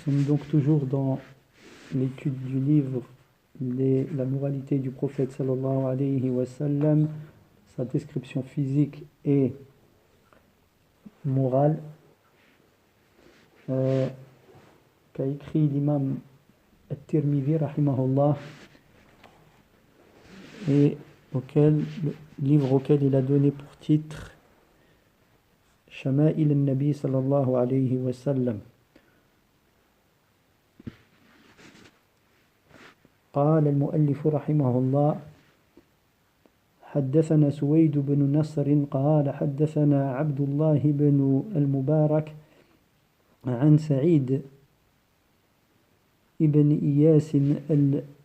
sommes donc toujours dans l'étude du livre La moralité du prophète sallallahu alayhi wa sallam, sa description physique et morale, qu'a écrit l'imam At-Tirmidhi rahimahullah, et livre auquel il a donné pour titre Shama'il al-Nabi sallallahu alayhi wa sallam. قال المؤلف رحمه الله: حدثنا سويد بن نصر قال حدثنا عبد الله بن المبارك عن سعيد ابن إياس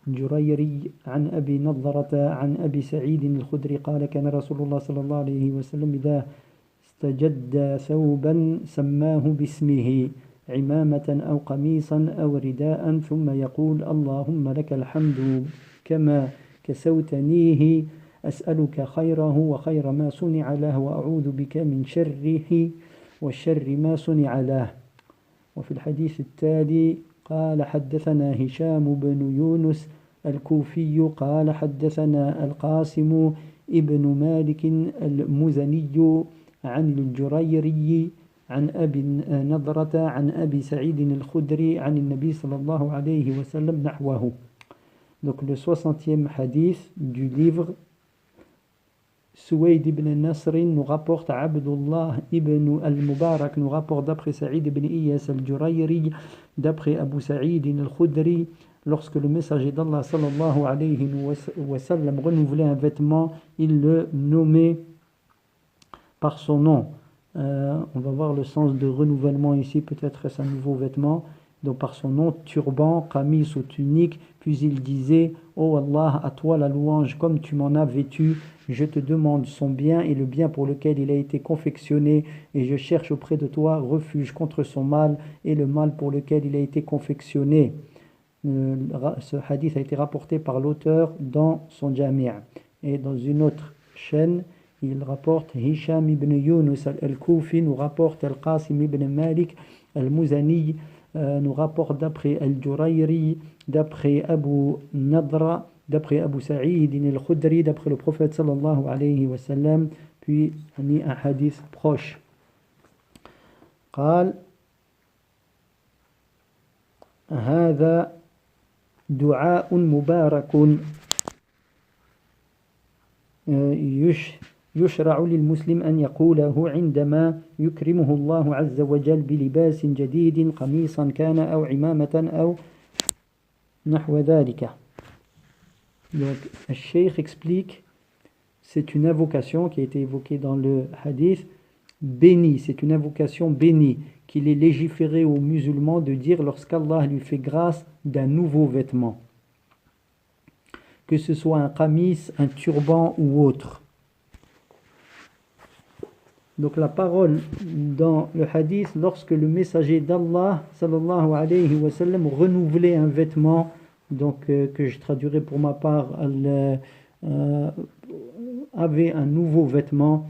الجريري عن أبي نضرة عن أبي سعيد الخدري قال كان رسول الله صلى الله عليه وسلم إذا استجد ثوبا سماه باسمه عمامة أو قميصا أو رداء ثم يقول اللهم لك الحمد كما كسوتنيه أسألك خيره وخير ما صنع له وأعوذ بك من شره وشر ما صنع له. وفي الحديث التالي قال حدثنا هشام بن يونس الكوفي قال حدثنا القاسم ابن مالك المزني عن الجريري عن أبي نضرة عن أبي سعيد الخدري عن النبي صلى الله عليه وسلم نحوه. Donc le 60e hadith du livre, Suwayd ibn Nasr nous rapporte Abdullah ibn al-Mubarak nous rapporte d'après Sa'id ibn Iyas al-Jurayri d'après Abu Sa'id al-Khudri, lorsque le messager d'Allah sallallahu alayhi wa sallam renouvelait un vêtement, il le nommait par son nom. On va voir le sens de renouvellement ici, peut-être est-ce un nouveau vêtement, donc par son nom, turban, qamis ou tunique, puis il disait: oh Allah, à toi la louange comme tu m'en as vêtu, je te demande son bien et le bien pour lequel il a été confectionné, et je cherche auprès de toi refuge contre son mal et le mal pour lequel il a été confectionné. Ce hadith a été rapporté par l'auteur dans son Jami', et dans une autre chaîne il rapporte Hisham ibn Yunus al-Kufi nous rapporte Al-Qasim ibn Malik al-Muzani nous rapporte d'après Al-Jurayri, d'après Abu Nadra, d'après Abu Sa'id al-Khudri, d'après le prophète sallallahu alayhi wa sallam, puis un hadith proche. قال هذا دعاء مبارك يشرع للمسلم أن يقوله عندما يكرمه الله عز وجل بلباس جديد قميصا كان أو عمامة أو نحو ذلك. Donc, le Cheikh explique, c'est une invocation qui a été évoquée dans le hadith, béni, c'est une invocation bénie, qu'il est légiféré aux musulmans de dire lorsqu'Allah lui fait grâce d'un nouveau vêtement, que ce soit un qamis, un turban ou autre. Donc la parole dans le hadith, lorsque le messager d'Allah sallallahu alayhi wa sallam renouvelait un vêtement, donc que je traduirai pour ma part, avait un nouveau vêtement,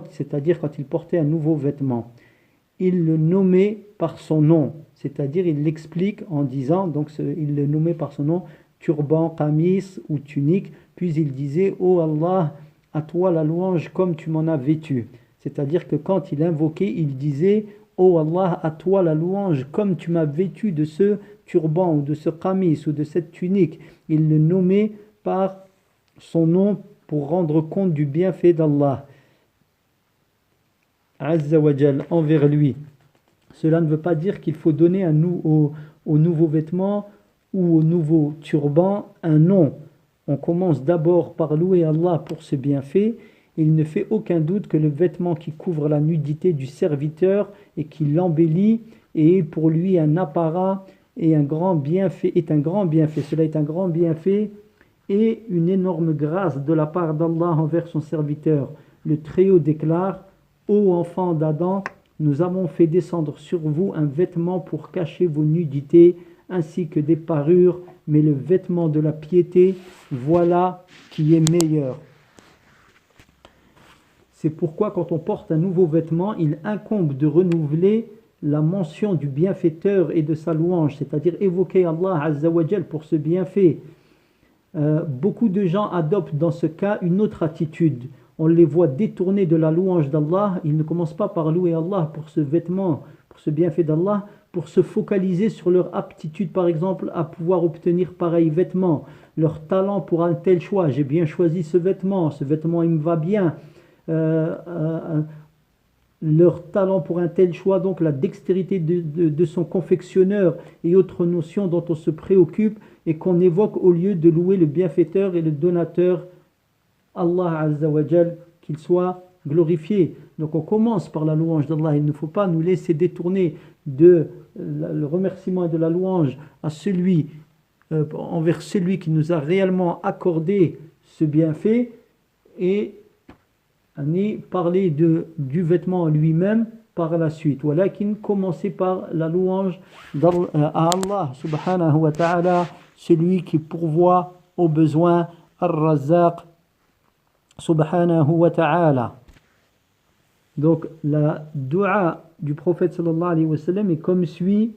c'est-à-dire quand il portait un nouveau vêtement, il le nommait par son nom, c'est-à-dire il l'explique en disant, donc il le nommait par son nom, turban, qamis ou tunique, puis il disait: oh Allah, à toi la louange comme tu m'en as vêtu. C'est-à-dire que quand il invoquait, il disait: oh Allah, à toi la louange comme tu m'as vêtu de ce turban ou de ce qamis ou de cette tunique. Il le nommait par son nom pour rendre compte du bienfait d'Allah Azza wa Jal envers lui. Cela ne veut pas dire qu'il faut donner au nouveau vêtement ou au nouveau turban un nom. On commence d'abord par louer Allah pour ce bienfait. Il ne fait aucun doute que le vêtement qui couvre la nudité du serviteur et qui l'embellit est pour lui un apparat et un grand bienfait, Cela est un grand bienfait et une énorme grâce de la part d'Allah envers son serviteur. Le Très-Haut déclare: ô enfants d'Adam, nous avons fait descendre sur vous un vêtement pour cacher vos nudités ainsi que des parures, mais le vêtement de la piété, voilà qui est meilleur. C'est pourquoi quand on porte un nouveau vêtement, il incombe de renouveler la mention du bienfaiteur et de sa louange, c'est-à-dire évoquer Allah Azza wa Jal pour ce bienfait. Beaucoup de gens adoptent dans ce cas une autre attitude. On les voit détourner de la louange d'Allah. Ils ne commencent pas par louer Allah pour ce vêtement, pour ce bienfait d'Allah, pour se focaliser sur leur aptitude, par exemple, à pouvoir obtenir pareil vêtement, leur talent pour un tel choix. J'ai bien choisi ce vêtement il me va bien. Leur talent pour un tel choix, donc la dextérité de son confectionneur et autres notions dont on se préoccupe et qu'on évoque au lieu de louer le bienfaiteur et le donateur, Allah Azza wa Jal, qu'il soit glorifié. Donc on commence par la louange d'Allah. Il ne faut pas nous laisser détourner de le remerciement et de la louange à envers celui qui nous a réellement accordé ce bienfait et parler du vêtement lui-même par la suite. Walakin commencer par la louange à Allah subhanahu wa ta'ala, celui qui pourvoit aux besoins, Ar-Razzaq subhanahu wa ta'ala. Donc la dua du prophète sallallahu alayhi wa sallam est comme suit: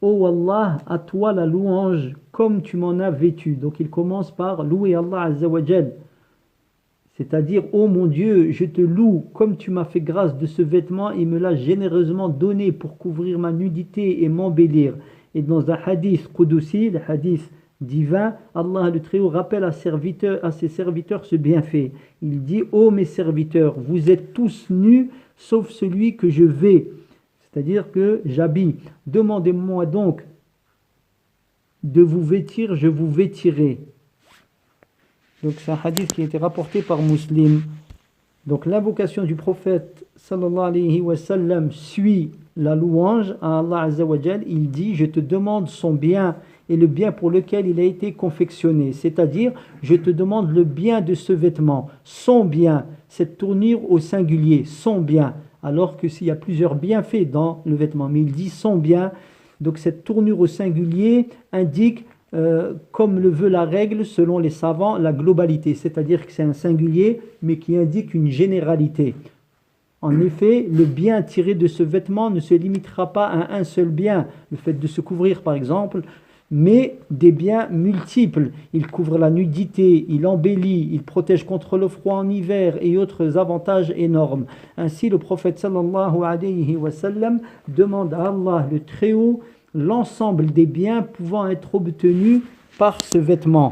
ô Allah, à toi la louange comme tu m'en as vêtu. Donc il commence par louer Allah Azza wa Jal, c'est-à-dire ô mon Dieu, je te loue comme tu m'as fait grâce de ce vêtement et me l'as généreusement donné pour couvrir ma nudité et m'embellir. Et dans un hadith Qudusi, le hadith divin, Allah le Très-Haut rappelle à ses serviteurs ce bienfait. Il dit: ô mes serviteurs, vous êtes tous nus sauf celui que je vais, c'est-à-dire que j'habille. Demandez-moi donc de vous vêtir, je vous vêtirai. Donc c'est un hadith qui a été rapporté par Muslim. Donc l'invocation du prophète sallallahu alayhi wa sallam suit la louange à Allah Azza wa Jal. Il dit: je te demande son bien et le bien pour lequel il a été confectionné, c'est-à-dire je te demande le bien de ce vêtement, son bien, cette tournure au singulier, son bien, alors que s'il y a plusieurs bienfaits dans le vêtement, mais il dit son bien. Donc cette tournure au singulier indique, comme le veut la règle selon les savants, la globalité, c'est-à-dire que c'est un singulier mais qui indique une généralité. En effet, le bien tiré de ce vêtement ne se limitera pas à un seul bien, le fait de se couvrir par exemple, mais des biens multiples. Il couvre la nudité, il embellit, il protège contre le froid en hiver et autres avantages énormes. Ainsi, le prophète sallallahu alayhi wa sallam demande à Allah le Très-Haut l'ensemble des biens pouvant être obtenus par ce vêtement.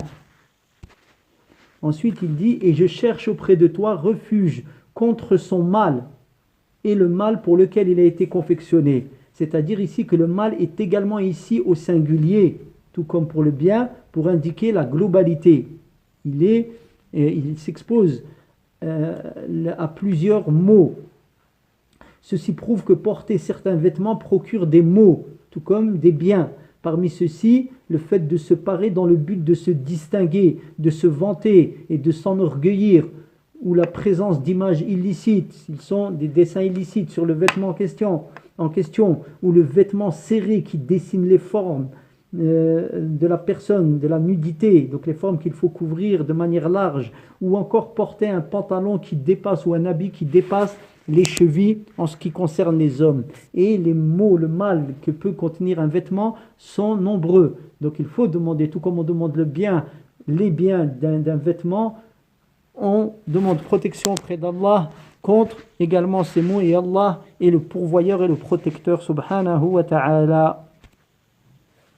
Ensuite, il dit: et je cherche auprès de toi refuge contre son mal et le mal pour lequel il a été confectionné. C'est-à-dire ici que le mal est également ici au singulier, tout comme pour le bien, pour indiquer la globalité. Il s'expose à plusieurs maux. Ceci prouve que porter certains vêtements procure des maux, tout comme des biens. Parmi ceux-ci, le fait de se parer dans le but de se distinguer, de se vanter et de s'enorgueillir, ou la présence d'images illicites, s'ils sont des dessins illicites sur le vêtement en question, ou le vêtement serré qui dessine les formes de la personne, de la nudité, donc les formes qu'il faut couvrir de manière large, ou encore porter un pantalon qui dépasse ou un habit qui dépasse les chevilles en ce qui concerne les hommes. Et les maux, le mal que peut contenir un vêtement sont nombreux. Donc il faut demander, tout comme on demande les biens d'un vêtement, on demande protection auprès d'Allah contre également ces maux, et Allah est le pourvoyeur et le protecteur subhanahu wa ta'ala.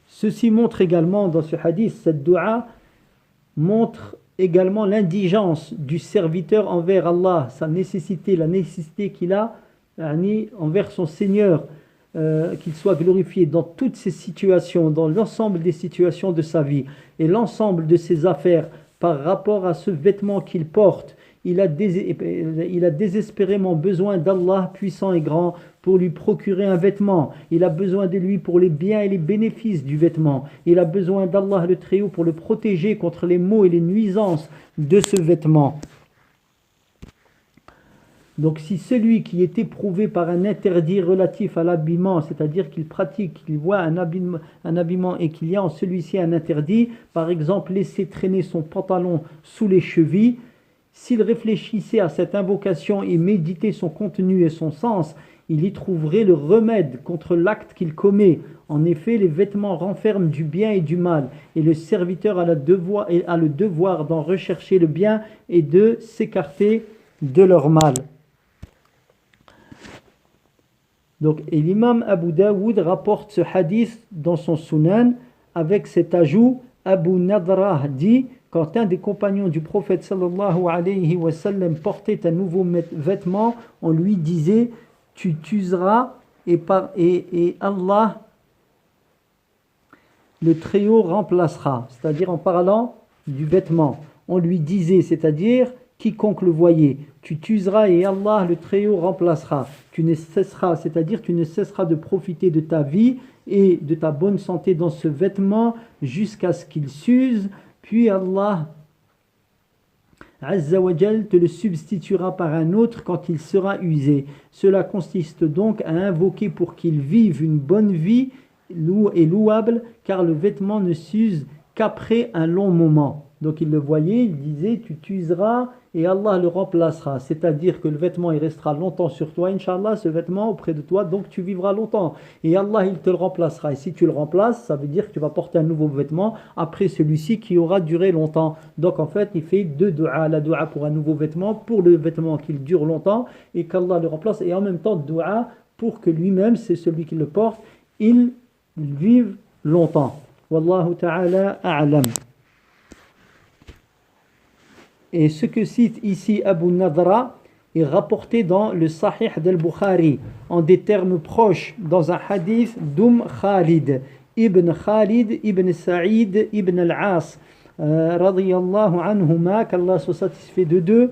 Ceci montre également dans ce hadith, cette dua montre également l'indigence du serviteur envers Allah, sa nécessité, la nécessité qu'il a envers son Seigneur, qu'il soit glorifié dans toutes ses situations, dans l'ensemble des situations de sa vie et l'ensemble de ses affaires par rapport à ce vêtement qu'il porte. Il a désespérément besoin d'Allah puissant et grand pour lui procurer un vêtement. Il a besoin de lui pour les biens et les bénéfices du vêtement. Il a besoin d'Allah le Très-Haut pour le protéger contre les maux et les nuisances de ce vêtement. Donc si celui qui est éprouvé par un interdit relatif à l'habillement, c'est-à-dire qu'il pratique, qu'il voit un habillement et qu'il y a en celui-ci un interdit, par exemple laisser traîner son pantalon sous les chevilles, s'il réfléchissait à cette invocation et méditait son contenu et son sens, il y trouverait le remède contre l'acte qu'il commet. En effet, les vêtements renferment du bien et du mal, et le serviteur a le devoir d'en rechercher le bien et de s'écarter de leur mal. Donc, et l'imam Abu Daoud rapporte ce hadith dans son Sunan avec cet ajout. Abu Nadrah dit, quand un des compagnons du prophète sallallahu alayhi wa sallam portait un nouveau vêtement, on lui disait, tu t'useras et Allah le Très-Haut remplacera. C'est-à-dire en parlant du vêtement. On lui disait, c'est-à-dire quiconque le voyait, tu t'useras et Allah le Très-Haut remplacera. Tu ne cesseras, c'est-à-dire tu ne cesseras de profiter de ta vie et de ta bonne santé dans ce vêtement jusqu'à ce qu'il s'use, puis Allah Azza wa Jal te le substituera par un autre quand il sera usé. Cela consiste donc à invoquer pour qu'il vive une bonne vie et louable, car le vêtement ne s'use qu'après un long moment. Donc il le voyait, il disait, tu t'useras et Allah le remplacera. C'est-à-dire que le vêtement il restera longtemps sur toi, Inch'Allah, ce vêtement auprès de toi, donc tu vivras longtemps. Et Allah il te le remplacera. Et si tu le remplaces, ça veut dire que tu vas porter un nouveau vêtement après celui-ci qui aura duré longtemps. Donc en fait, il fait deux du'a. La du'a pour un nouveau vêtement, pour le vêtement qu'il dure longtemps et qu'Allah le remplace. Et en même temps, du'a pour que lui-même, c'est celui qui le porte, il vive longtemps. Wallahu ta'ala a'lam. Et ce que cite ici Abu Nadra est rapporté dans le Sahih d'Al-Bukhari en des termes proches dans un hadith Khalid ibn Sa'id ibn al-As radiyallahu anhuma, qu'Allah soit satisfait de deux.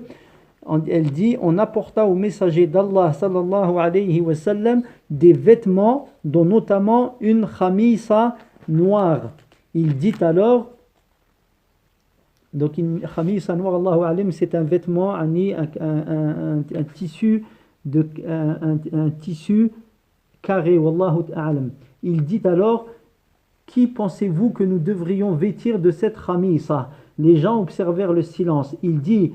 Elle dit, on apporta au messager d'Allah sallallahu alayhi wa sallam des vêtements dont notamment une khamisa noire. Il dit alors, donc une khamisa noire, Allahu alim, c'est un vêtement, un tissu un tissu carré, wallahu alam. Il dit alors, qui pensez-vous que nous devrions vêtir de cette khamisa? Les gens observèrent le silence. Il dit,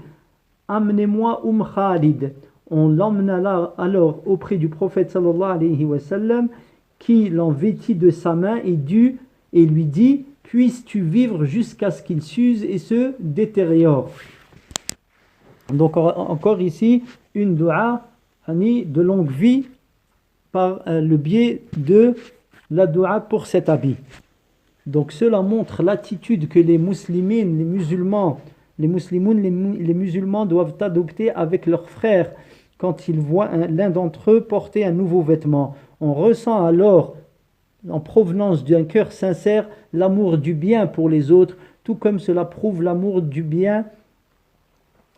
amenez-moi Khalid. On l'emmena alors auprès du prophète sallallahu alayhi wa sallam, qui l'en vêtit de sa main et lui dit, puisses-tu vivre jusqu'à ce qu'il s'use et se détériore. Donc encore ici, une dua de longue vie par le biais de la dua pour cet habit. Donc cela montre l'attitude que les musulmans doivent adopter avec leurs frères quand ils voient l'un d'entre eux porter un nouveau vêtement. On ressent alors, en provenance d'un cœur sincère, l'amour du bien pour les autres, tout comme cela prouve l'amour du bien,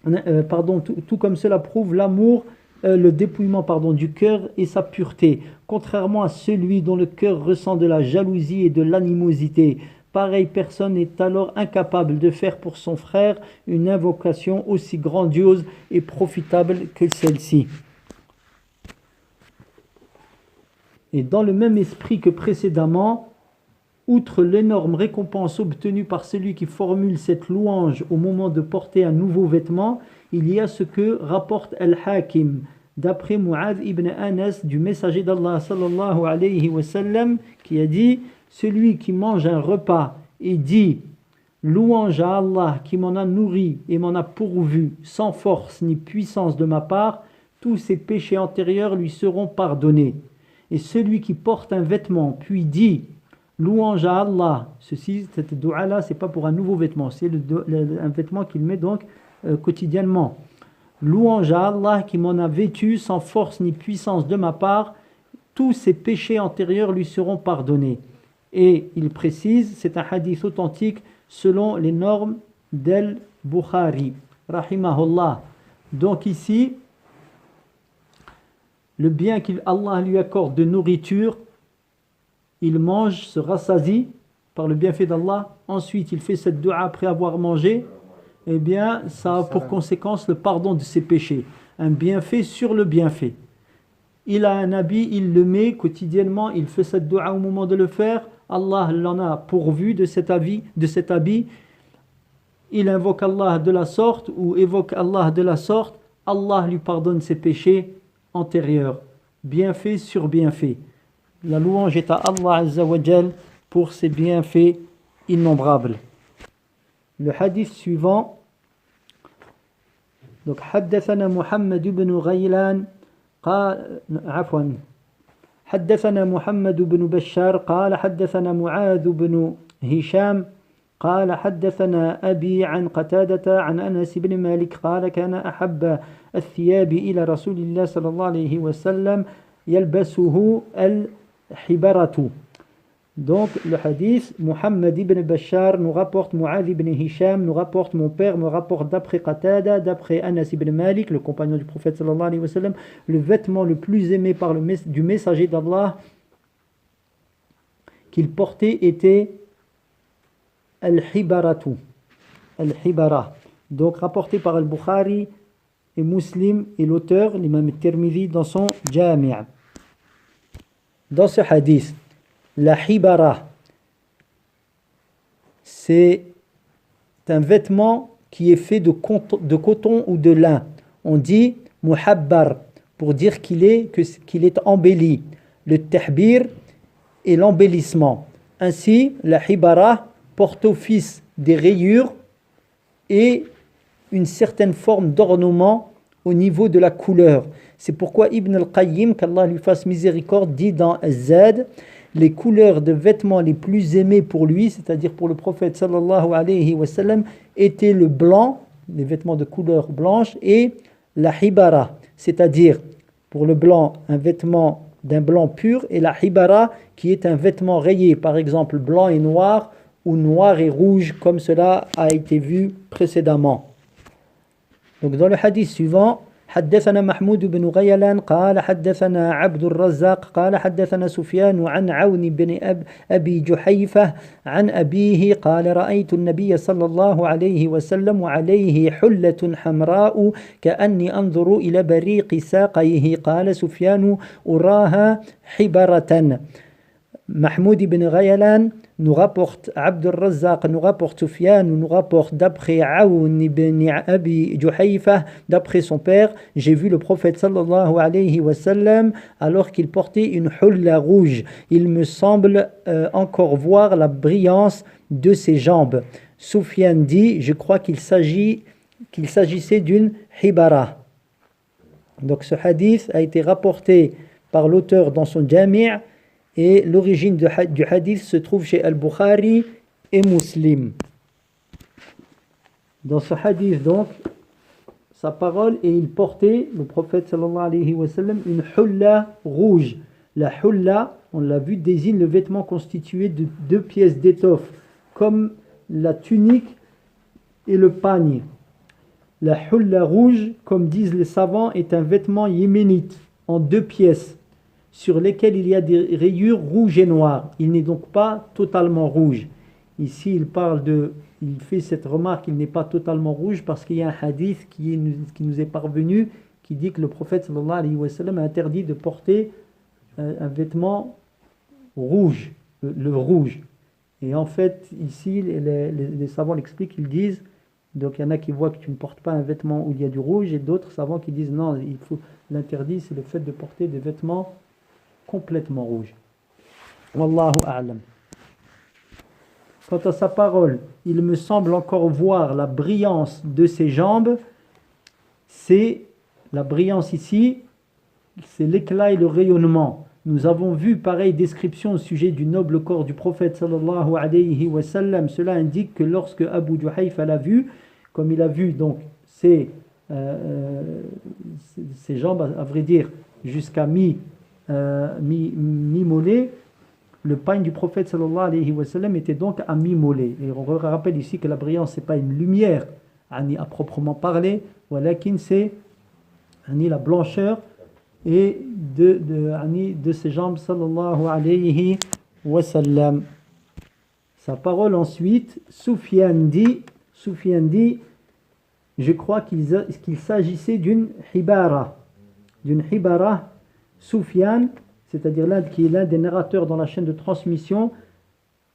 tout comme cela prouve l'amour, le dépouillement du cœur et sa pureté, contrairement à celui dont le cœur ressent de la jalousie et de l'animosité. Pareille personne est alors incapable de faire pour son frère une invocation aussi grandiose et profitable que celle-ci. Et dans le même esprit que précédemment, outre l'énorme récompense obtenue par celui qui formule cette louange au moment de porter un nouveau vêtement, il y a ce que rapporte Al-Hakim, d'après Mu'adh ibn Anas du messager d'Allah sallallahu alayhi wa sallam, qui a dit, celui qui mange un repas et dit louange à Allah qui m'en a nourri et m'en a pourvu sans force ni puissance de ma part, tous ses péchés antérieurs lui seront pardonnés. Et celui qui porte un vêtement puis dit louange à Allah, cette dua-là, c'est pas pour un nouveau vêtement, c'est un vêtement qu'il met donc quotidiennement. Louange à Allah qui m'en a vêtu sans force ni puissance de ma part, tous ses péchés antérieurs lui seront pardonnés. Et il précise, c'est un hadith authentique selon les normes d'Al-Bukhari, rahimahullah. Donc ici, le bien qu'Allah lui accorde de nourriture, il mange, se rassasie par le bienfait d'Allah, ensuite il fait cette dua après avoir mangé, eh bien ça a pour conséquence le pardon de ses péchés, un bienfait sur le bienfait. Il a un habit, il le met quotidiennement, il fait cette dua au moment de le faire, Allah l'en a pourvu de cet habit, il invoque Allah de la sorte ou évoque Allah de la sorte, Allah lui pardonne ses péchés antérieurs. bienfait sur bienfait. La louange est à Allah Azza wa Jal pour ses bienfaits innombrables. Le hadith suivant, donc حدثنا محمد بن غيلان قال حدثنا محمد بن بشار قال حدثنا معاذ بن هشام قال حدثنا أبي عن قتادة عن أنس بن مالك قال كان أحب الثياب إلى رسول الله صلى الله عليه وسلم يلبسه الحبرة. Donc le hadith, Muhammad ibn Bashar nous rapporte Mu'adh ibn Hisham, nous rapporte mon père, me rapporte d'après Qatada, d'après Anas ibn Malik, le compagnon du prophète sallallahu alayhi wa sallam, le vêtement le plus aimé par du messager d'Allah qu'il portait était al-hibaratu, al-hibara. Donc rapporté par al-Bukhari et Muslim et l'auteur, l'imam Tirmidhi dans son Jami'. Dans ce hadith, la hibara, c'est un vêtement qui est fait de coton ou de lin. On dit muhabbar pour dire qu'il est embelli. Le tahbir est l'embellissement. Ainsi, la hibara porte office des rayures et une certaine forme d'ornement au niveau de la couleur. C'est pourquoi Ibn al-Qayyim, qu'Allah lui fasse miséricorde, dit dans Az-Zad, les couleurs de vêtements les plus aimées pour lui, c'est-à-dire pour le prophète sallallahu alayhi wa sallam, étaient le blanc, les vêtements de couleur blanche, et la hibara, c'est-à-dire pour le blanc, un vêtement d'un blanc pur, et la hibara qui est un vêtement rayé, par exemple blanc et noir, ou noir et rouge, comme cela a été vu précédemment. Donc dans le hadith suivant, حدثنا محمود بن غيلان قال حدثنا عبد الرزاق قال حدثنا سفيان عن عون بن أبي جحيفة عن أبيه قال رأيت النبي صلى الله عليه وسلم وعليه حلة حمراء كأني أنظر إلى بريق ساقيه قال سفيان أراها حبرة. Mahmoud ibn Ghayalan nous rapporte, Abdul Razzaq nous rapporte, Sufyan nous rapporte d'après Aoun ibn Abi Juhayfa, d'après son père, j'ai vu le prophète sallallahu alayhi wa sallam alors qu'il portait une hulla rouge. Il me semble encore voir la brillance de ses jambes. Sufyan dit, je crois qu'il s'agissait d'une hibara. Donc ce hadith a été rapporté par l'auteur dans son Jami'. Et l'origine du hadith se trouve chez Al-Bukhari et Muslim. Dans ce hadith, donc, sa parole, et il portait, le prophète sallallahu alayhi wa sallam, une hulla rouge. La hulla, on l'a vu, désigne le vêtement constitué de 2 pièces d'étoffe, comme la tunique et le pagne. La hulla rouge, comme disent les savants, est un vêtement yéménite en 2 pièces, sur lesquels il y a des rayures rouges et noires. Il n'est donc pas totalement rouge. Ici, il fait cette remarque, il n'est pas totalement rouge parce qu'il y a un hadith qui nous est parvenu qui dit que le prophète sallallahu alayhi wa sallam a interdit de porter un vêtement rouge, le rouge. Et en fait, ici, les savants l'expliquent, ils disent, donc il y en a qui voient que tu ne portes pas un vêtement où il y a du rouge, et d'autres savants qui disent non, l'interdit c'est le fait de porter des vêtements complètement rouge. Wallahu a'lam. Quant à sa parole, il me semble encore voir la brillance de ses jambes. C'est la brillance ici, c'est l'éclat et le rayonnement. Nous avons vu pareille description au sujet du noble corps du prophète sallallahu alayhi wa sallam. Cela indique que lorsque Abu Juhayfa l'a vu, comme il a vu donc ses jambes, à vrai dire, jusqu'à mi-mollet, le pagne du prophète sallallahu alayhi wa sallam était donc à mi-mollet. Et on rappelle ici que la brillance, ce n'est pas une lumière à proprement parler, walakin c'est la blancheur et de ses jambes sallallahu alayhi wa sallam. Sa parole ensuite, Sufyan dit, je crois qu'il s'agissait d'une hibara. Sufyan, c'est-à-dire qui est l'un des narrateurs dans la chaîne de transmission,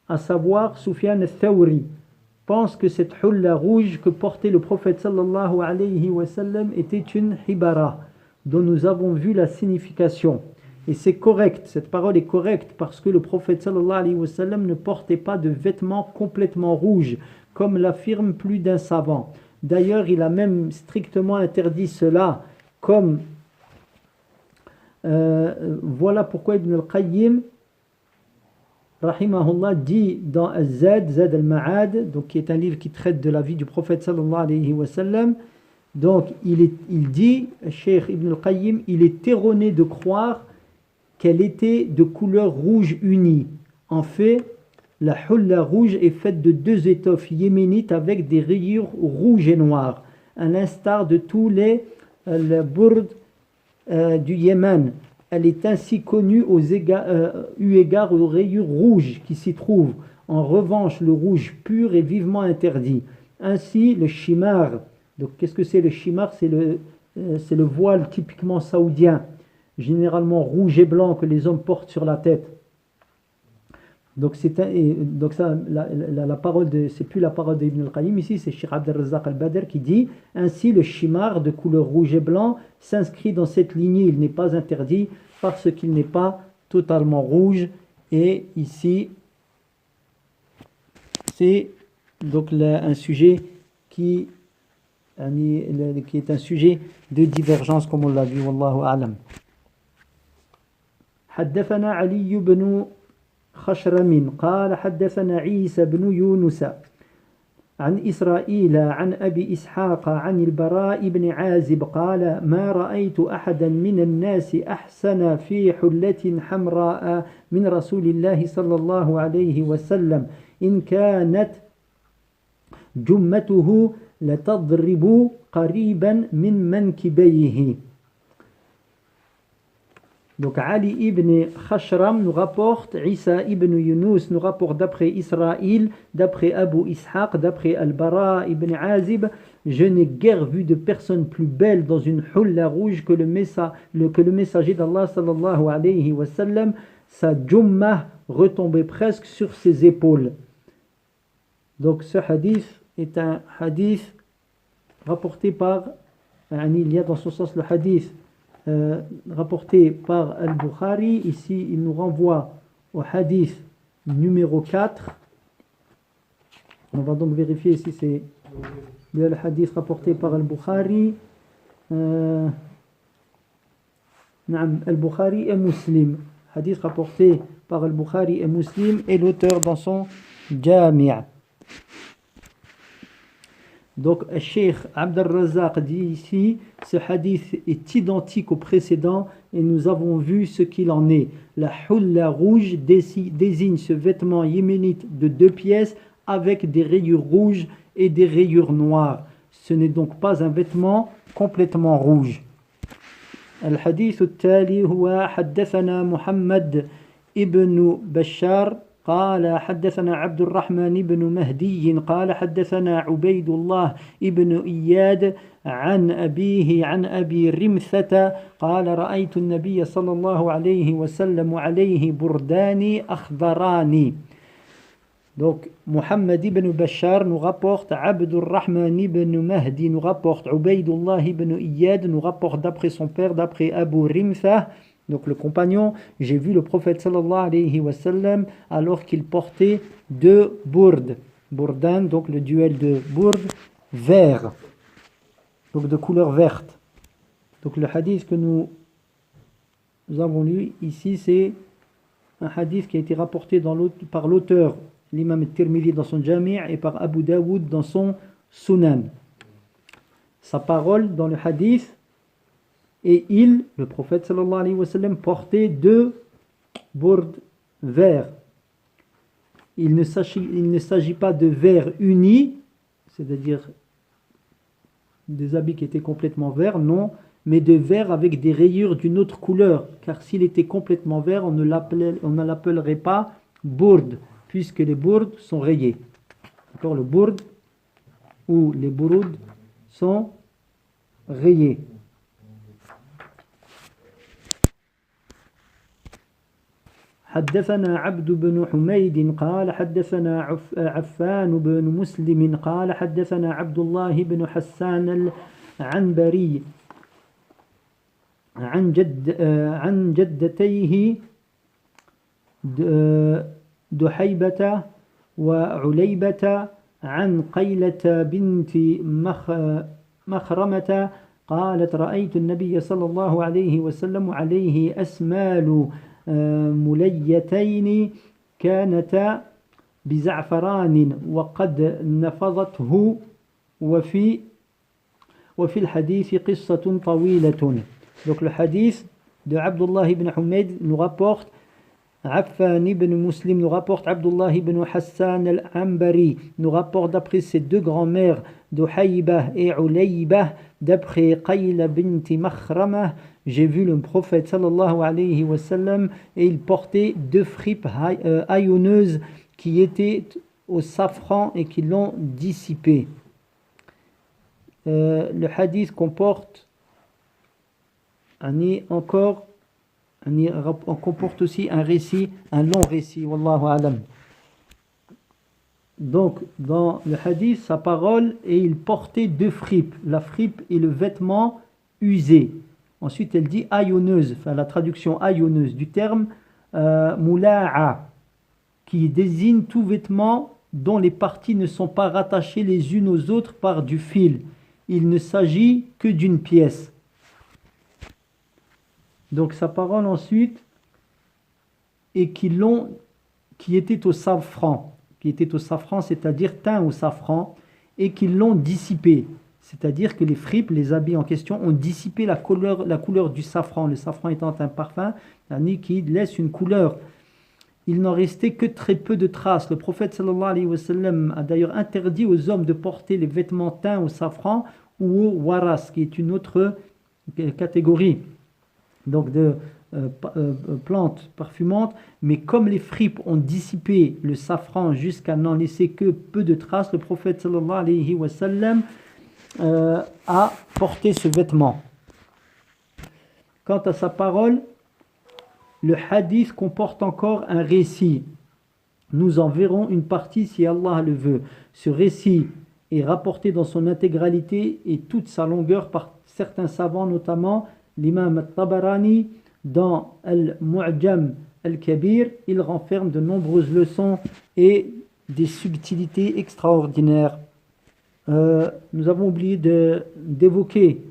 à savoir Sufyan al-Thawri, pense que cette hulla rouge que portait le prophète sallallahu alayhi wa sallam était une hibara, dont nous avons vu la signification. Et c'est correct, cette parole est correcte parce que le prophète sallallahu alayhi wa sallam ne portait pas de vêtements complètement rouges, comme l'affirme plus d'un savant. D'ailleurs, il a même strictement interdit cela, comme voilà pourquoi Ibn al-Qayyim rahimahullah dit dans Zad al-Ma'ad, donc qui est un livre qui traite de la vie du prophète sallallahu alayhi wa sallam. Donc il dit, Cheikh Ibn al-Qayyim, il est erroné de croire qu'elle était de couleur rouge unie. En fait, la hulla rouge est faite de 2 étoffes yéménites avec des rayures rouges et noires, à l'instar de tous les bourdes du Yémen. Elle est ainsi connue eu égard aux rayures rouges qui s'y trouvent. En revanche, le rouge pur est vivement interdit. Ainsi, le shimar, donc qu'est-ce que c'est le shimar? C'est le voile typiquement saoudien, généralement rouge et blanc que les hommes portent sur la tête. Donc la parole c'est plus la parole d'Ibn al-Qayyim ici, c'est Cheikh Abd al-Razzaq al-Badr qui dit ainsi le shimar de couleur rouge et blanc s'inscrit dans cette lignée, il n'est pas interdit parce qu'il n'est pas totalement rouge. Et ici c'est donc un sujet qui est un sujet de divergence comme on l'a vu, wallahu a'lam. حدثنا علي بن خشرم قال حدثنا عيسى بن يونس عن إسرائيل عن أبي إسحاق عن البراء بن عازب قال ما رأيت أحدا من الناس أحسن في حلة حمراء من رسول الله صلى الله عليه وسلم إن كانت جمته لتضرب قريبا من منكبيه. Donc Ali ibn Khashram nous rapporte, Isa ibn Yunus nous rapporte d'après Israël, d'après Abu Ishaq, d'après Al-Bara ibn Azib, je n'ai guère vu de personne plus belle dans une hulla rouge que le messager d'Allah sallallahu alayhi wa sallam, sa jummah retombait presque sur ses épaules. Donc ce hadith est un hadith rapporté par, il y a dans son sens le hadith rapporté par Al-Bukhari. Ici il nous renvoie au hadith numéro 4. On va donc vérifier si c'est bien le hadith rapporté par Al-Bukhari. Al-Bukhari et Muslim, hadith rapporté par Al-Bukhari et Muslim, et l'auteur dans son Jami'. Donc, Cheikh Abd al-Razzaq dit ici, ce hadith est identique au précédent et nous avons vu ce qu'il en est. La hulla rouge désigne ce vêtement yéménite de 2 pièces avec des rayures rouges et des rayures noires. Ce n'est donc pas un vêtement complètement rouge. الحديث التالي هو حدثنا محمد ابن بشار قال حدثنا عبد الرحمن بن مهدي قال حدثنا عبيد الله ابن إياد عن أبيه عن أبي رمثة قال رأيت النبي صلى الله عليه وسلم عليه بردان أخضران. Donc Muhammad ibn Bashar nous rapporte, Abdur Rahman ibn Mahdi nous rapporte, Ubaydullah ibn Iyad nous rapporte d'après son père, d'après Abu Rimtha, donc le compagnon, j'ai vu le prophète sallallahu alayhi wa sallam alors qu'il portait 2 bourdes, bourdan, donc le duel de bourdes, vert, donc de couleur verte. Donc le hadith que nous avons lu ici, c'est un hadith qui a été rapporté par l'auteur, l'imam al-Tirmidhi dans son Jami' et par Abu Daoud dans son Sunan. Sa parole dans le hadith, et le prophète sallallahu alayhi wa sallam, portait 2 bourdes verts. Il ne s'agit pas de verts unis, c'est-à-dire des habits qui étaient complètement verts, non, mais de verts avec des rayures d'une autre couleur, car s'il était complètement vert, on ne l'appellerait pas bourde, puisque les bourdes sont rayées. D'accord, le bourde ou les bourouds sont rayés. حدثنا عبد بن حميد قال حدثنا عفان بن مسلم قال حدثنا عبد الله بن حسان العنبري عن جدتيه دحيبة وعليبة عن قيلة بنت مخرمة قالت رأيت النبي صلى الله عليه وسلم عليه أسمال مليتين كانتا بزعفران وقد نفضته وفي الحديث قصة طويلة. Donc le hadith de Abdullah ibn Humayd nous rapporte, Affan ibn Muslim nous rapporte, Abdullah ibn Hassan al-Ambari nous rapporte d'après ses deux grands-mères, Duhayba et Ulayba, d'après Qayla bint Makhrama, j'ai vu le prophète sallallahu alayhi wa sallam et il portait deux fripes haillonneuses qui étaient au safran et qui l'ont dissipé. Le hadith comporte comporte aussi un récit, un long récit, wallahu alam. Donc dans le hadith, sa parole, et il portait deux fripes, la fripe et le vêtement usé. Ensuite elle dit haillonneuse, enfin la traduction haillonneuse du terme mula'a, qui désigne tout vêtement dont les parties ne sont pas rattachées les unes aux autres par du fil. Il ne s'agit que d'une pièce. Donc sa parole ensuite, et qui était au safran, c'est-à-dire teint au safran, et qui l'ont dissipé. C'est-à-dire que les fripes, les habits en question, ont dissipé la couleur du safran. Le safran étant un parfum qui laisse une couleur. Il n'en restait que très peu de traces. Le prophète sallallahu alayhi wa sallam a d'ailleurs interdit aux hommes de porter les vêtements teints au safran ou au waras, qui est une autre catégorie donc de plantes parfumantes. Mais comme les fripes ont dissipé le safran jusqu'à n'en laisser que peu de traces, le prophète sallallahu alayhi wa sallam a porté ce vêtement. Quant à sa parole, le hadith comporte encore un récit. Nous en verrons une partie si Allah le veut. Ce récit est rapporté dans son intégralité et toute sa longueur par certains savants, notamment l'imam al-Tabarani dans Al-Mu'jam al-Kabir. Il renferme de nombreuses leçons et des subtilités extraordinaires. Nous avons oublié d'évoquer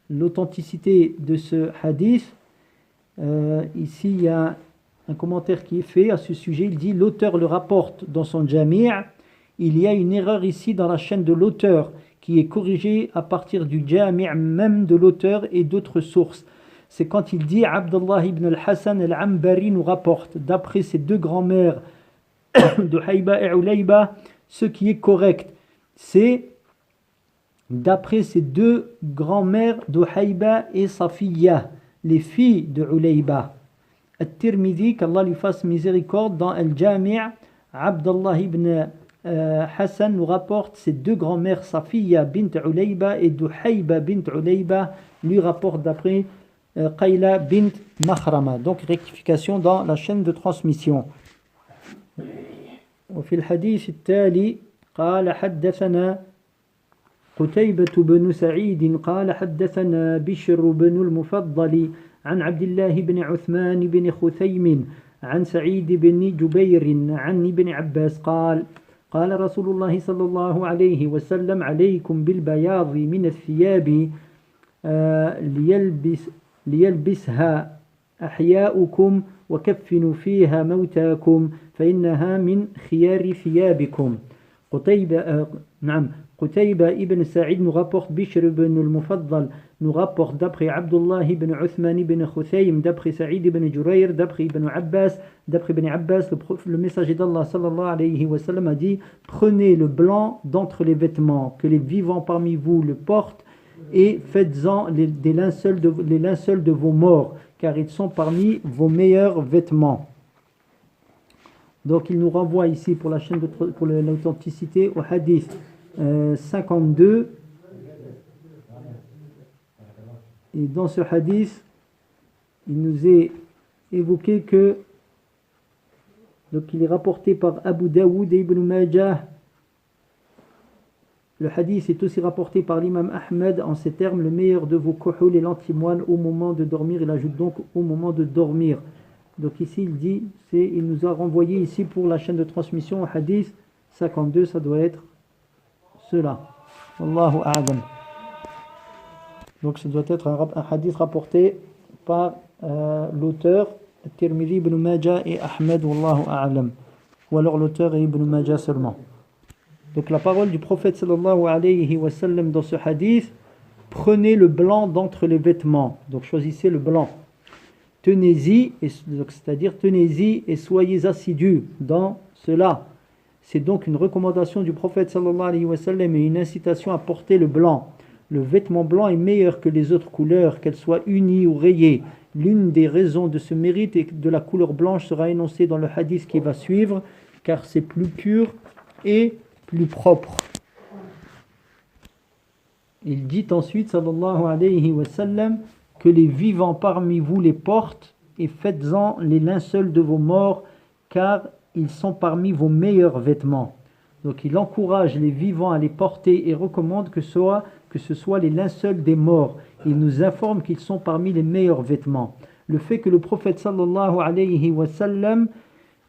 l'authenticité de ce hadith. Ici il y a un commentaire qui est fait à ce sujet. Il dit: l'auteur le rapporte dans son Jami'. Il y a une erreur ici dans la chaîne de l'auteur qui est corrigée à partir du Jami' même de l'auteur et d'autres sources. C'est quand il dit: Abdullah ibn al-Hassan al-Ambari nous rapporte d'après ses deux grands-mères de Hayba et Ulayba. Ce qui est correct, c'est d'après ces deux grands-mères de Hayba et Safiya, les filles de Ulayba. At-Tirmidhi, qu'Allah lui fasse miséricorde, dans Al-Jami', Abdullah ibn Hassan nous rapporte ses deux grands-mères Safiya bint Ulayba et Duhayba bint Ulayba lui rapporte d'après Qayla bint Makhrama. Donc rectification dans la chaîne de transmission. وفي الحديث التالي قال حدثنا قتيبة بن سعيد قال حدثنا بشر بن المفضل عن عبد الله بن عثمان بن خثيم عن سعيد بن جبير عن ابن عباس قال قال رسول الله صلى الله عليه وسلم: عليكم بالبياض من الثياب ليلبسها أحياؤكم وكفنوا فيها موتاكم فإنها من خيار ثيابكم. Qutayba ibn Sa'id nous rapporte Bishr ibn al-Mufaddal nous rapporte d'après Abdullah ibn Uthman ibn Khuthaym, d'après Sa'id ibn Jurayr, d'après Ibn Abbas, le messager d'Allah sallallahu alayhi wa sallam a dit: prenez le blanc d'entre les vêtements, que les vivants parmi vous le portent, et faites-en les linceuls de vos morts, car ils sont parmi vos meilleurs vêtements. Donc il nous renvoie ici pour l'authenticité au hadith 52. Et dans ce hadith, il nous est évoqué que donc il est rapporté par Abu Daoud et Ibn Majah Le hadith est aussi rapporté par l'imam Ahmed en ces termes: le meilleur de vos kuhul est l'antimoine au moment de dormir. Il ajoute donc au moment de dormir. Donc ici il dit, il nous a renvoyé ici pour la chaîne de transmission au hadith 52, ça doit être cela. Wallahu a'lam. Donc ça doit être un hadith rapporté par l'auteur Tirmidhi, Ibn Majah et Ahmed, Wallahu a'lam. Ou alors l'auteur est Ibn Majah seulement. Donc la parole du prophète sallallahu alayhi wa sallam dans ce hadith: prenez le blanc d'entre les vêtements. Donc choisissez le blanc. Tenez-y, c'est-à-dire tenez-y et soyez assidus dans cela. C'est donc une recommandation du prophète sallallahu alayhi wa sallam et une incitation à porter le blanc. Le vêtement blanc est meilleur que les autres couleurs, qu'elles soient unies ou rayées. L'une des raisons de ce mérite et de la couleur blanche sera énoncée dans le hadith qui va suivre, car c'est plus pur et plus propre. Il dit ensuite, sallallahu alayhi wa sallam, que les vivants parmi vous les portent et faites-en les linceuls de vos morts, car ils sont parmi vos meilleurs vêtements. Donc il encourage les vivants à les porter et recommande que ce soit les linceuls des morts. Il nous informe qu'ils sont parmi les meilleurs vêtements. Le fait que le prophète sallallahu alayhi wa sallam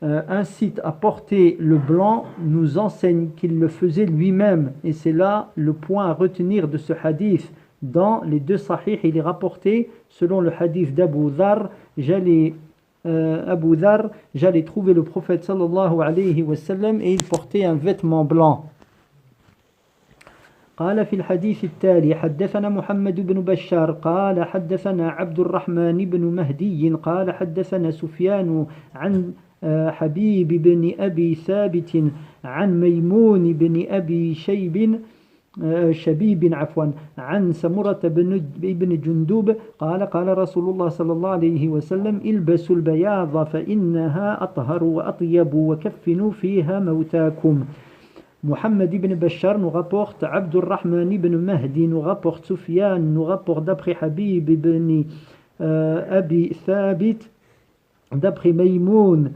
incite à porter le blanc nous enseigne qu'il le faisait lui-même, et c'est là le point à retenir de ce hadith. Dans les deux sahih, il est rapporté selon le hadith d'Abu Dharr: j'allais trouver le prophète sallallahu alayhi wa sallam et il portait un vêtement blanc. قال في الحديث التالي: حدثنا محمد بن بشار قال حدثنا عبد الرحمن بن مهدي قال حدثنا سفيان عن حبيب بن أبي ثابت عن ميمون بن أبي شبيب عن سمرة بن جندوب قال قال رسول الله صلى الله عليه وسلم: البسوا البياض فإنها أطهر وأطيب وكفنوا فيها موتاكم. Muhammad ibn Bashar nous rapporte Abdurrahman ibn Mahdi, nous rapporte Sufyan, nous rapporte d'après Habib ibn Abi Thabit, d'après Maymoun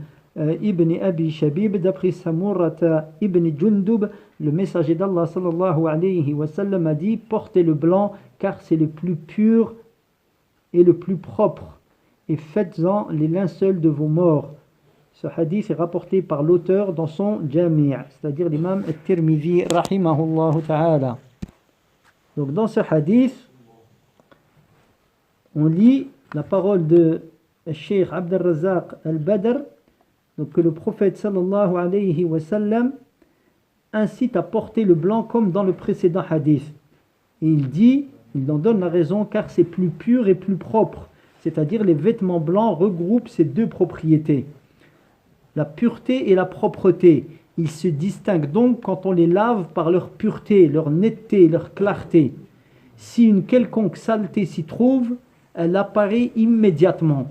ibn Abi Shabib, d'après Samurata ibn Jundub. Le messager d'Allah sallallahu alayhi wa sallam a dit: portez le blanc car c'est le plus pur et le plus propre, et faites-en les linceuls de vos morts. Ce hadith est rapporté par l'auteur dans son Jami', c'est-à-dire l'imam At-Tirmidhi rahimahullah ta'ala. Donc dans ce hadith, on lit la parole de Cheikh Abd al-Razzaq al-Badr, donc que le prophète sallallahu alayhi wa sallam incite à porter le blanc comme dans le précédent hadith. Et il en donne la raison, car c'est plus pur et plus propre, c'est-à-dire les vêtements blancs regroupent ces deux propriétés, la pureté et la propreté. Ils se distinguent donc quand on les lave par leur pureté, leur netteté, leur clarté. Si une quelconque saleté s'y trouve, elle apparaît immédiatement.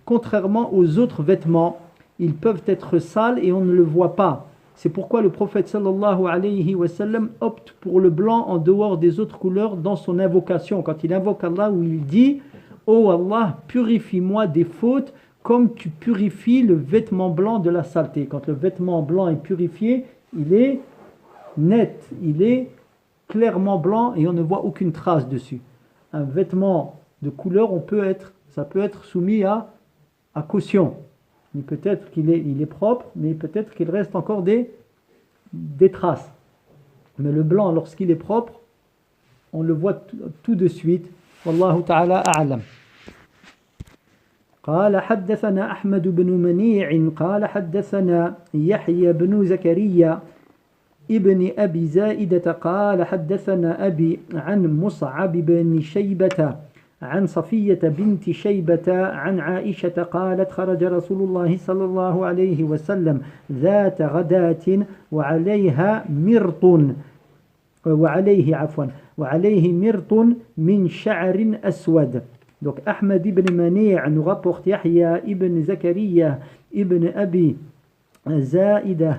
Contrairement aux autres vêtements, ils peuvent être sales et on ne le voit pas. C'est pourquoi le prophète sallallahu alayhi wa sallam opte pour le blanc en dehors des autres couleurs dans son invocation. Quand il invoque Allah, où il dit: ô Allah, purifie-moi des fautes comme tu purifies le vêtement blanc de la saleté. Quand le vêtement blanc est purifié, il est net, il est clairement blanc et on ne voit aucune trace dessus. Un vêtement de couleur, ça peut être soumis à caution. Peut-être qu'il est propre, mais peut-être qu'il reste encore des traces. Mais le blanc, lorsqu'il est propre, on le voit tout de suite. Wallahu ta'ala a'lam. قال حدثنا أحمد بن منيع قال حدثنا يحيى بن زكريا ابن أبي زائدة قال حدثنا أبي عن مصعب بن شيبة عن صفية بنت شيبة عن عائشة قالت: خرج رسول الله صلى الله عليه وسلم ذات غداة وعليه مرط من شعر أسود. Donc Ahmad ibn Mani' nous rapporte Yahya ibn Zakaria ibn Abi Za'idah,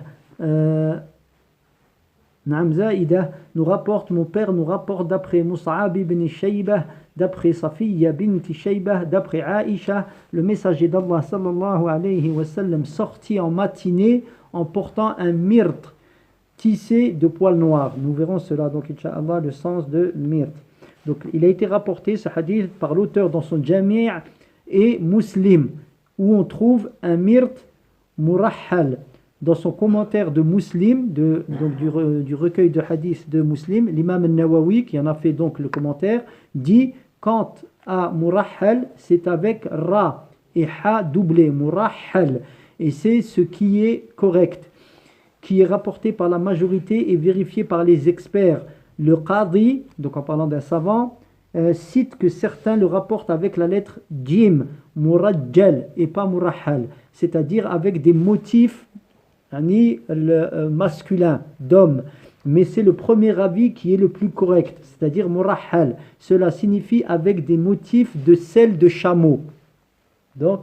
nous rapporte, mon père nous rapporte d'après Mus'ab ibn Shaybah, d'après Safiya bint Shaybah, d'après Aïcha, le messager d'Allah sallallahu alayhi wa sallam sortit en matinée en portant un myrte tissé de poils noirs. Nous verrons cela, donc, Inch'Allah, le sens de myrte. Donc, il a été rapporté, ce hadith, par l'auteur dans son Jami' et Muslim, où on trouve un myrte murahhal. Dans son commentaire de Muslim, donc du recueil de hadith de Muslim, l'imam al-Nawawi, qui en a fait donc le commentaire, dit quant à murahhal, c'est avec ra et ha doublé, murahhal. Et c'est ce qui est correct, qui est rapporté par la majorité et vérifié par les experts. Le Qadi, donc en parlant d'un savant, cite que certains le rapportent avec la lettre jim, murajjal et pas murahhal, c'est-à-dire avec des motifs masculin, d'homme. Mais c'est le premier avis qui est le plus correct, c'est-à-dire murahhal. Cela signifie avec des motifs de selle de chameau. Donc,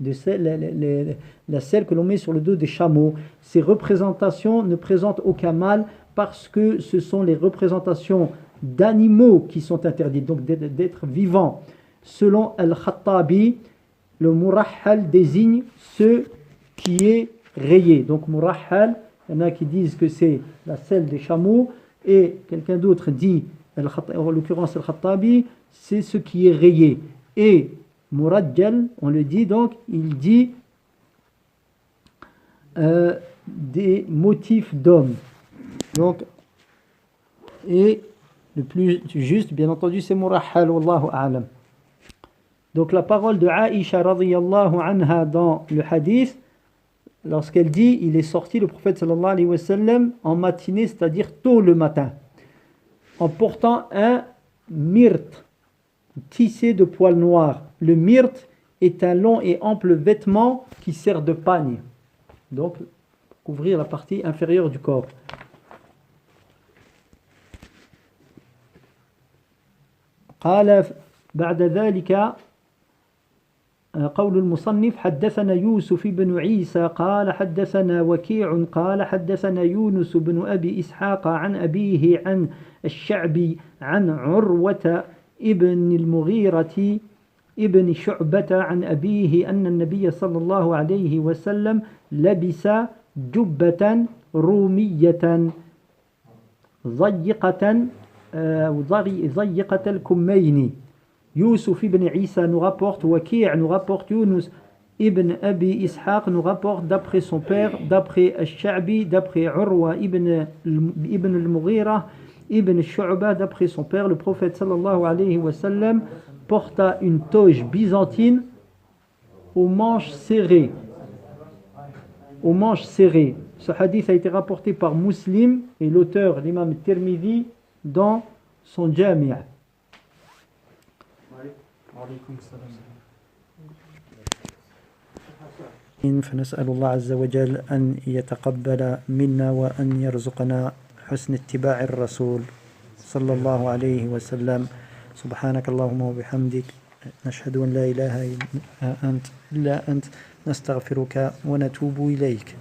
la selle que l'on met sur le dos des chameaux. Ces représentations ne présentent aucun mal parce que ce sont les représentations d'animaux qui sont interdites, donc d'être vivants. Selon Al-Khattabi, le murahhal désigne ce qui est rayé. Donc murahhal, il y en a qui disent que c'est la selle des chameaux, et quelqu'un d'autre dit, en l'occurrence Al-Khattabi, c'est ce qui est rayé. Et murajjal, on le dit donc, il dit des motifs d'hommes. Donc, et le plus juste, bien entendu, c'est murahhal, wallahu a'lam. Donc la parole de Aïcha radhiyallahu anha dans le hadith, lorsqu'elle dit, il est sorti le prophète sallallahu alayhi wa sallam en matinée, c'est-à-dire tôt le matin, en portant un myrte tissé de poils noirs. Le myrte est un long et ample vêtement qui sert de pagne, donc pour couvrir la partie inférieure du corps. قال بعد ذلك قول المصنف حدثنا يوسف بن عيسى قال حدثنا وكيع قال حدثنا يونس بن أبي إسحاق عن أبيه عن الشعبي عن عروة ابن المغيرة ابن شعبة عن أبيه أن النبي صلى الله عليه وسلم لبس جبة رومية ضيقة الكمين. Yusuf ibn Isa nous rapporte, Waki' nous rapporte, Yunus ibn Abi Ishaq nous rapporte d'après son père, d'après Al-Sha'bi, d'après Urwa ibn al-Mughira, ibn Shu'ba, d'après son père, le prophète sallallahu alayhi wa sallam porta une toge byzantine aux manches serrées. Aux manches serrées. Ce hadith a été rapporté par Muslim et l'auteur, l'imam Tirmidhi, dans son Jami'. فنسأل الله عز وجل أن يتقبل منا وأن يرزقنا حسن اتباع الرسول صلى الله عليه وسلم. سبحانك اللهم وبحمدك نشهد أن لا إله إلا أنت نستغفرك ونتوب إليك.